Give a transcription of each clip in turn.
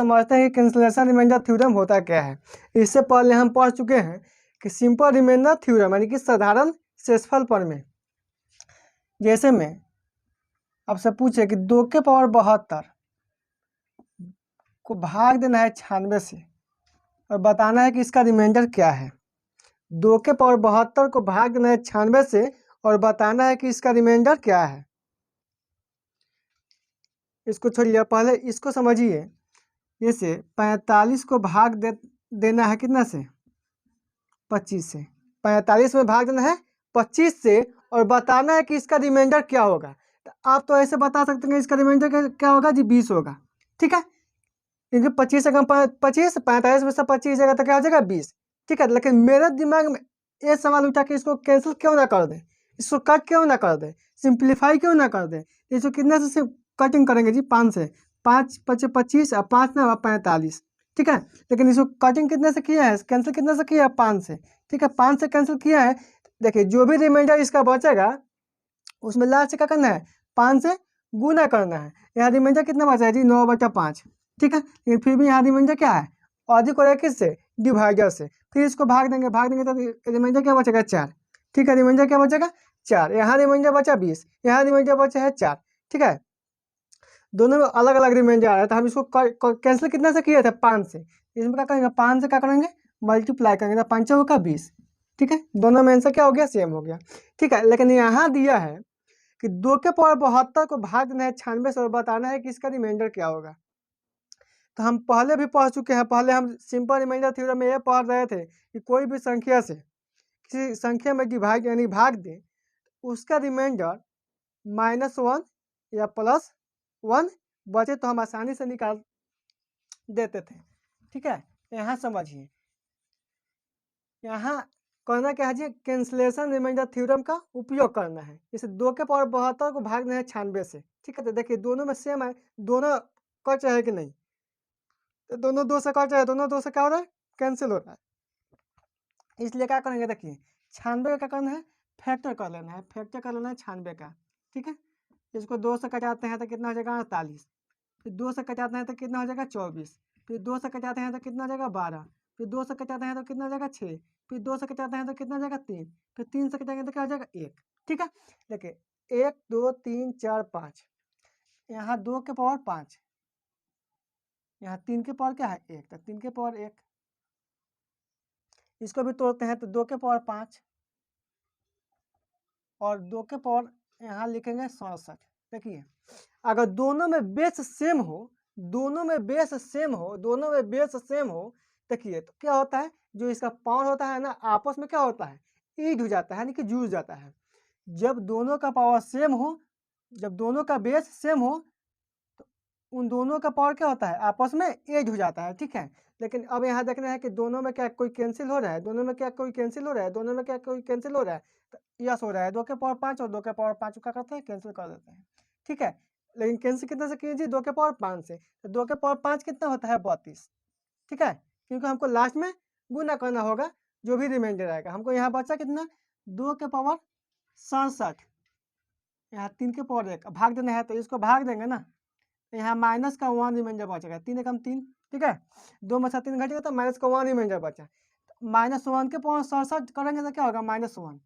समझते हैं कि कैंसलेशन रिमाइंडर थ्योरम होता क्या है। इससे पहले हम पढ़ चुके हैं कि सिंपल रिमाइंडर थ्योरम यानी कि साधारण शेषफल प्रमेय। जैसे में आपसे पूछे कि 2 के पावर 72 को भाग देना है 96 से और बताना है कि इसका रिमाइंडर क्या है। 2 के पावर 72 को भाग देना है 96 से और बताना है कि इसका रिमाइंडर क्या है। इसको छोड़िए, पहले इसको समझिए। जैसे 45 को भाग देना है कितना से? 25 से। 45 में भाग देना है 25 से और बताना है कि इसका रिमाइंडर क्या होगा। तो आप तो ऐसे बता सकते हैं इसका रिमाइंडर क्या होगा जी, 20 होगा। ठीक है, क्योंकि 25 से कम 25, 45 में से 25 जाएगा तो क्या हो जाएगा 20। ठीक है, लेकिन मेरे दिमाग में ये सवाल उठा कि इसको कैंसिल क्यों ना कर दें, इसको कट क्यों ना कर दें, सिंप्लीफाई क्यों ना कर दें। इसको कितने से कटिंग करेंगे जी? 5 से। 5 पचे 25 और 5 ना 45। ठीक है, लेकिन इसको कटिंग कितने से किया है, कैंसिल कितने से किया है? 5 से। ठीक है, 5 से कैंसिल किया है। देखिए जो भी रिमाइंडर इसका बचेगा उसमें लास्ट से क्या करना है? 5 से गुना करना है। यहाँ रिमाइंडर कितना बचा है जी? 9/5। ठीक है, लेकिन फिर भी यहाँ रिमाइंडर क्या है? अधिक हो रहा है किससे? डिवाइडर से। फिर इसको भाग देंगे तो रिमाइंडर क्या बचेगा? 4। ठीक है, रिमाइंडर क्या बचेगा? 4। यहाँ रिमाइंडर बचा 20, यहाँ रिमाइंडर बचा है 4। ठीक है, दोनों में अलग अलग रिमाइंडर आ रहा है तो हम इसको कैंसिल कितना से किए थे? 5 से। इसमें क्या करेंगे? 5 से क्या करेंगे? मल्टीप्लाई करेंगे तो 5 होगा 20। ठीक है, दोनों में आंसर क्या हो गया? सेम हो गया। ठीक है, लेकिन यहाँ दिया है कि 2 के पावर 72 को भाग देना है 96 से और बताना है कि इसका रिमाइंडर क्या होगा। तो हम पहले भी पढ़ चुके हैं। पहले हम सिंपल रिमाइंडर थ्योरम में ये पढ़ रहे थे कि कोई भी संख्या से किसी संख्या में डिवाइड यानी भाग दे, उसका रिमाइंडर -1 या +1 बचे तो हम आसानी से निकाल देते थे। ठीक है, यहाँ समझिए, यहाँ करना क्या है जी? कैंसलेशन रिमाइंडर थ्योरम का उपयोग करना है। जैसे 2 के पावर 72 को भाग देना है 96 से। ठीक है, तो देखिए दोनों में सेम है, दोनों कट रहे कि नहीं? तो दोनों 2 से कट रहे हैं, दोनों 2 से क्या हो रहा है? कैंसिल हो रहा है। इसलिए क्या करेंगे? देखिए 96 का क्या करना है? फैक्टर कर लेना है, फैक्टर कर लेना है 96 का। ठीक है, इसको 2 से कटाते हैं तो कितना हो जाएगा? 48। फिर 2 से कटाते हैं तो कितना हो जाएगा? 24। फिर 2 से कटाते हैं तो कितना हो जाएगा? 12। फिर 2 से कटाते हैं तो कितना हो जाएगा? 6। फिर 2 से कटाते हैं तो कितना हो जाएगा? 3। फिर 3 से कटाएंगे तो क्या हो जाएगा? 1। ठीक है, देखिए 1 2 3 4 5, यहाँ 2 के पावर 5, यहाँ 3 के पावर क्या है? 1, तो 3 के पावर 1। इसको भी तोड़ते हैं तो 2 के पावर 5 और 2 के पावर यहाँ लिखेंगे 67। देखिए अगर दोनों में बेस सेम हो, दोनों में बेस सेम हो, दोनों में बेस सेम हो, देखिए तो क्या होता है? जो इसका पावर होता है ना, आपस में क्या होता है? ईड हो जाता है, यानी कि जुड़ जाता है। जब दोनों का पावर सेम हो, जब दोनों का बेस सेम हो, तो उन दोनों का पावर क्या होता है? आपस में ऐड हो जाता है। ठीक है, लेकिन अब यहाँ देखना है कि दोनों में क्या कोई कैंसिल हो रहा है? दोनों में क्या कोई कैंसिल हो रहा है? दोनों में क्या कोई कैंसिल हो रहा है? तो यस हो रहा है। 2 के पावर 5 और 2 के पावर 5 क्या करते हैं? कैंसिल कर देते हैं। ठीक है, लेकिन कैंसिल कितने से कीजिए? 2 के पावर 5 से। तो 2 के पावर 5 कितना होता है? 32। ठीक है, क्योंकि हमको लास्ट में गुना करना होगा जो भी रिमाइंडर आएगा। हमको यहाँ बचा कितना? 2 के पावर 67, यहाँ 3 के पावर 1 भाग देना है तो इसको भाग देंगे ना, तो यहाँ माइनस का 1 रिमाइंडर बचेगा। 3 एकम 3। ठीक है, 2 में से 3 घटेगा तो माइनस का 1 रिमाइंडर बचा। -1 के पावर 67 करेंगे तो क्या होगा? -1।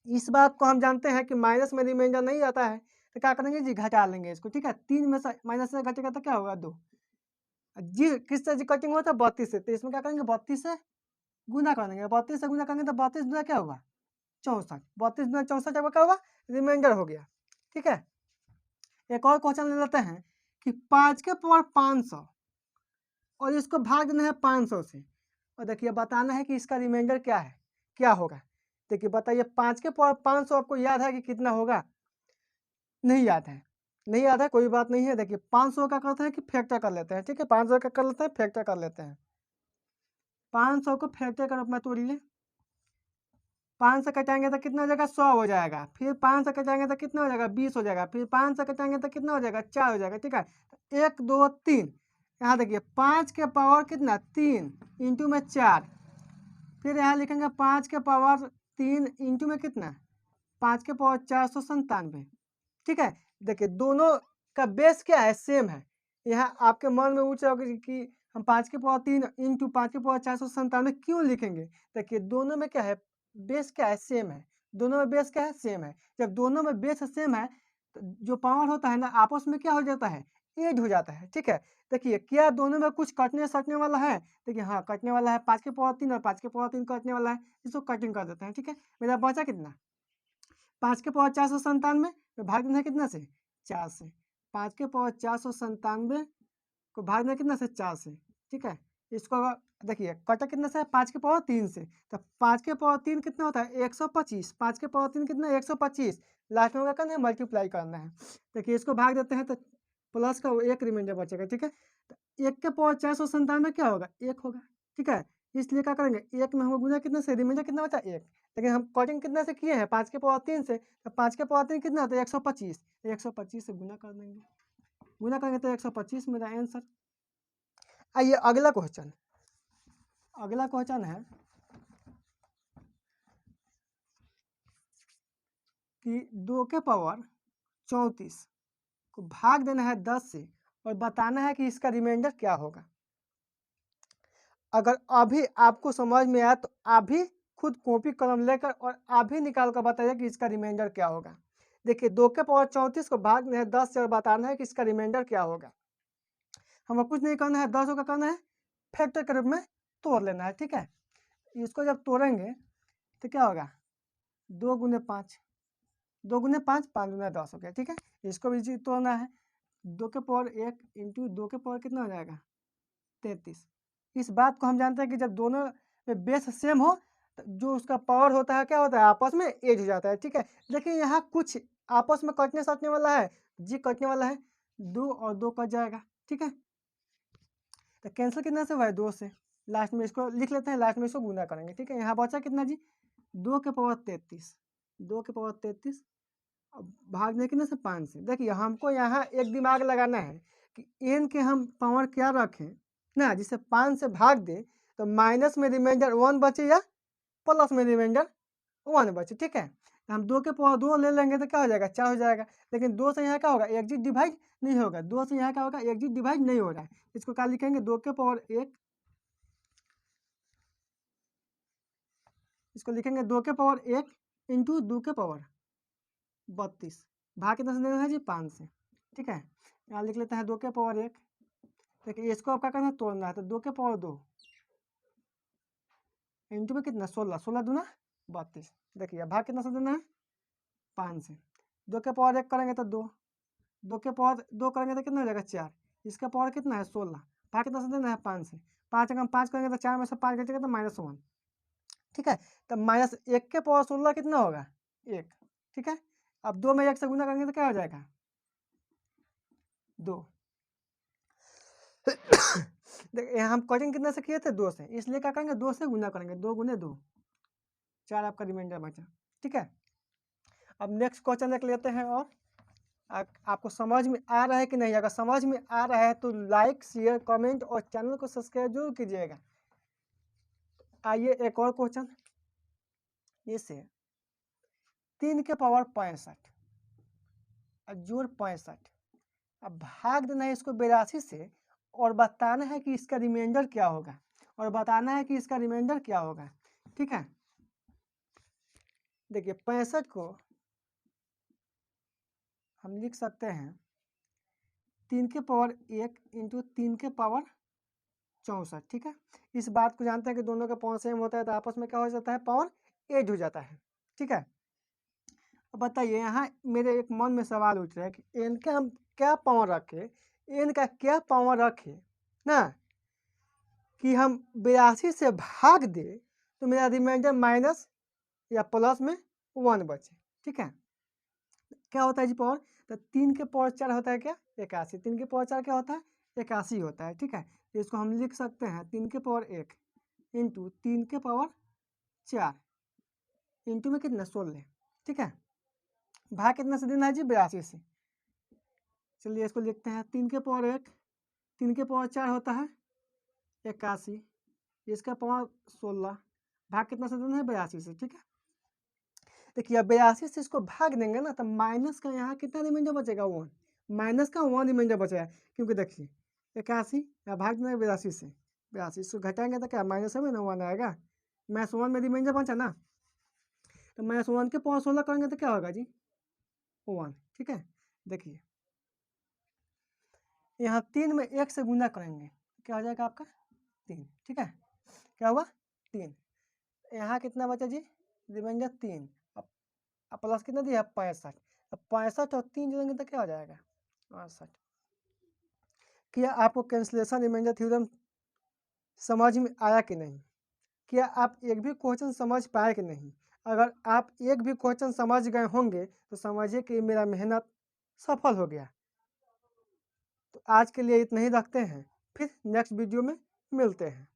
इस बात को हम जानते हैं कि माइनस में रिमाइंडर नहीं आता है, तो क्या करेंगे जी? घटा लेंगे इसको। ठीक है, 3 में से माइनस से घटेगा तो क्या होगा? 2। जी किससे जी कटिंग होता है? 32 से। तो इसमें क्या करेंगे? 32 से गुना कर देंगे। 32 से गुना करेंगे तो 32 गुना क्या होगा? 64। 32 गुना 64 जब क्या होगा? रिमाइंडर हो गया। ठीक है, एक और क्वेश्चन ले लेते हैं कि 5 के पावर 500 और इसको भाग देना है 500 से और देखिए बताना है कि इसका रिमाइंडर क्या है, क्या होगा। देखिए बताइए 5 के पावर 500 आपको याद है कि कितना होगा? नहीं याद है? नहीं याद है, कोई बात नहीं है। देखिए 500 का करते हैं कि फैक्टर कर लेते हैं। ठीक है, 500 का कर लेते हैं, फैक्टर कर लेते हैं। 500 को फैक्टर के रूप में तोड़िए। 5 से कटाएंगे तो कितना हो जाएगा? 100 हो जाएगा। फिर 5 से कटाएंगे तो कितना हो जाएगा? 20 हो जाएगा। फिर 5 से कटाएंगे तो कितना हो जाएगा? 4 हो जाएगा। ठीक है, 1 2 3, यहाँ देखिए 5 के पावर कितना? 3 इंटू में 4। फिर यहाँ लिखेंगे 5 के पावर 3 इंटू में कितना? 5 के पावर 497। ठीक है, देखिए दोनों का बेस क्या है? सेम है। यहाँ आपके मन में पूछ रहा होगा कि हम 5 के पावर 3 इंटू 5 के पावर 497 क्यों लिखेंगे? देखिए दोनों में क्या है, बेस क्या है, सेम है। दोनों में बेस क्या है, सेम है। जब दोनों में बेस सेम है तो जो पावर होता है ना आपस में क्या हो जाता है, ऐड हो जाता है। ठीक है, देखिए क्या दोनों में कुछ कटने सटने वाला है? देखिए हाँ कटने वाला है, 5 के पावर 3 और 5 के पावर 3 कटने वाला है, इसको कटिंग कर देते हैं। ठीक है, मेरा बचा कितना, 5 के पावर 497 में भाग देना है कितना से, 4 से। 5 के पावर 497 को भाग देना कितना से, 4 से। ठीक है, इसको देखिए कटा कितना से है, 5 के पावर 3 से। तो 5 के पावर 3 कितना होता है, 125। 5 के पावर 3 कितना है, 125। लास्ट में क्या करना है, मल्टीप्लाई करना है। देखिए इसको भाग देते हैं तो प्लस का एक रिमाइंडर बचेगा। ठीक है, तो 1 के पावर 497 क्या होगा, 1 होगा। ठीक है, इसलिए क्या करेंगे, 1 में हम गुना कितने से, रिमाइंडर कितना बचा, 1। लेकिन हम कटिंग कितना से किए हैं, 5 के पावर 3 से। तो 5 के पावर 3 कितना होता है, 125। 125 से गुना कर देंगे, गुना करेंगे तो 125 मेरा आंसर। आइए अगला क्वेश्चन, अगला क्वेश्चन है कि 2 के पावर 34 को भाग देना है 10 से और बताना है कि इसका रिमाइंडर क्या होगा। अगर अभी आपको समझ में आया तो आप भी खुद कॉपी कलम लेकर और आप भी निकाल कर बताइए कि इसका रिमाइंडर क्या होगा। देखिए 2 के पावर 34 को भाग देना है 10 से और बताना है कि इसका रिमाइंडर क्या होगा। हमें कुछ नहीं करना है, 10 का करना है फैक्टर के रूप में तोड़ लेना है। ठीक है, इसको जब तोड़ेंगे तो क्या होगा, 2 गुने 5, 2 गुने 5, 5 गुना 10 हो गया। ठीक है, इसको भी तोड़ना है, 2 के पावर 1 इंटू 2 के पावर कितना हो जाएगा, 33। इस बात को हम जानते हैं कि जब दोनों में बेस सेम हो तो जो उसका पावर होता है क्या होता है, आपस में ऐड हो जाता है। ठीक है, देखिए यहाँ कुछ आपस में कटने सटने वाला है, जी कटने वाला है, 2 और 2 कट जाएगा। ठीक है, तो कैंसिल कितना से हुआ है, 2 से। लास्ट में इसको लिख लेते हैं, लास्ट में इसको गुना करेंगे। ठीक है, यहाँ बचा कितना जी, 2 के पावर 33, 2 के पावर 33 अब भाग में कितने से, 5 से। देखिए हमको यहाँ एक दिमाग लगाना है कि एन के हम पावर क्या रखें ना, जिसे 5 से भाग दे तो माइनस में रिमाइंडर 1 बचे या प्लस में रिमाइंडर 1 बचे। ठीक है, हम 2 के पावर 2 ले लेंगे तो क्या हो जाएगा, 4 हो जाएगा। लेकिन 2 से यहाँ क्या होगा, एक जी डिवाइड नहीं होगा, 2 से यहाँ क्या होगा, एक जी डिवाइड नहीं हो रहा है। इसको क्या लिखेंगे, 2 के पावर 1, इसको लिखेंगे 2 के पावर 1 इंटू 2 के पावर 32, भाग कितना से देना है जी, 5 से। ठीक है, यहाँ लिख लेते हैं 2 के पावर 1। देखिए इसको आपका करना है, तोड़ना है, तो 2 के पावर 2 इंटू में कितना, 16, 16 दूना 32। देखिए भाग कितना से देना है, 5 से। 2 के पावर 1 करेंगे तो 2, 2 के पावर 2 करेंगे तो कितना हो जाएगा, 4। इसका पावर कितना है, 16, भाग कितना से देना है, 5 से। 5 अगर हम 5 करेंगे तो 4 में से 5 घटेगा तो -1। ठीक है, तो -1 के पावर 16 कितना होगा, 1। ठीक है, अब 2 में 1 से गुना करेंगे तो क्या हो जाएगा, 2। देखिए हम कटिंग कितने से किए थे, 2 से, इसलिए क्या करेंगे, 2 से गुना करेंगे, 2 गुने 2, 4 आपका रिमाइंडर बचा। ठीक है, अब नेक्स्ट क्वेश्चन देख लेते हैं। और आपको समझ में आ रहा है कि नहीं, अगर समझ में आ रहा है तो लाइक शेयर कमेंट और चैनल को सब्सक्राइब जरूर कीजिएगा। आइए एक और क्वेश्चन, ये से 3 के पावर 65 जोड़ 65, अब भाग देना है इसको 82 से और बताना है कि इसका रिमाइंडर क्या होगा, और बताना है कि इसका रिमाइंडर क्या होगा। ठीक है, देखिए 65 को हम लिख सकते हैं 3 के पावर 1 इंटू 3 के पावर 64। ठीक है, इस बात को जानते हैं कि दोनों का पावर सेम होता है तो आपस में क्या हो जाता है, पावर ऐड हो जाता है। ठीक है, अब बताइए यहाँ मेरे एक मन में सवाल उठ रहा है कि एन का हम क्या पावर रखें, एन का क्या पावर रखें ना कि हम 82 से भाग दे तो मेरा रिमाइंडर माइनस या प्लस में 1 बचे। ठीक है, क्या होता है जी पावर, तो 3 के पावर 4 होता है क्या, 81। 3 के पावर 4 क्या होता है, 81 होता है। ठीक है, इसको हम लिख सकते हैं 3 के पावर 1 इंटू 3 के पावर 4 इंटू में कितना, 16। ठीक है, भाग कितना से देना है जी, 82 से। चलिए इसको लिखते हैं 3 के पावर 1, 3 के पावर 4 होता है 81, इसका पावर 16, भाग कितना से देना है, 82 से। ठीक है, देखिए अब 82 से इसको भाग देंगे ना तो माइनस का यहाँ कितना रिमाइंडर बचेगा, 1, माइनस का 1 रिमाइंडर बचेगा। क्योंकि देखिए 81 या भाग देना 82 से, 82 से घटाएंगे तो क्या माइनस में ना 1 आएगा। माइनस 1 में रिमाइंडर बचा ना, तो माइनस 1 के पावर 16 करेंगे तो क्या होगा जी 1। ठीक है, देखिए यहाँ 3 में 1 से गुना करेंगे क्या हो जाएगा आपका 3। ठीक है, क्या हुआ 3। यहाँ कितना बचा जी रिमाइंडर 3, अब प्लस कितना दिया 65। अब 65 और 3 जोड़ेंगे तो क्या हो जाएगा 68। क्या आपको कैंसलेशन रिमाइंडर थ्योरम समझ में आया कि नहीं? क्या आप एक भी क्वेश्चन समझ पाए कि नहीं? अगर आप एक भी क्वेश्चन समझ गए होंगे तो समझिए कि मेरा मेहनत सफल हो गया। तो आज के लिए इतना ही रखते हैं, फिर नेक्स्ट वीडियो में मिलते हैं।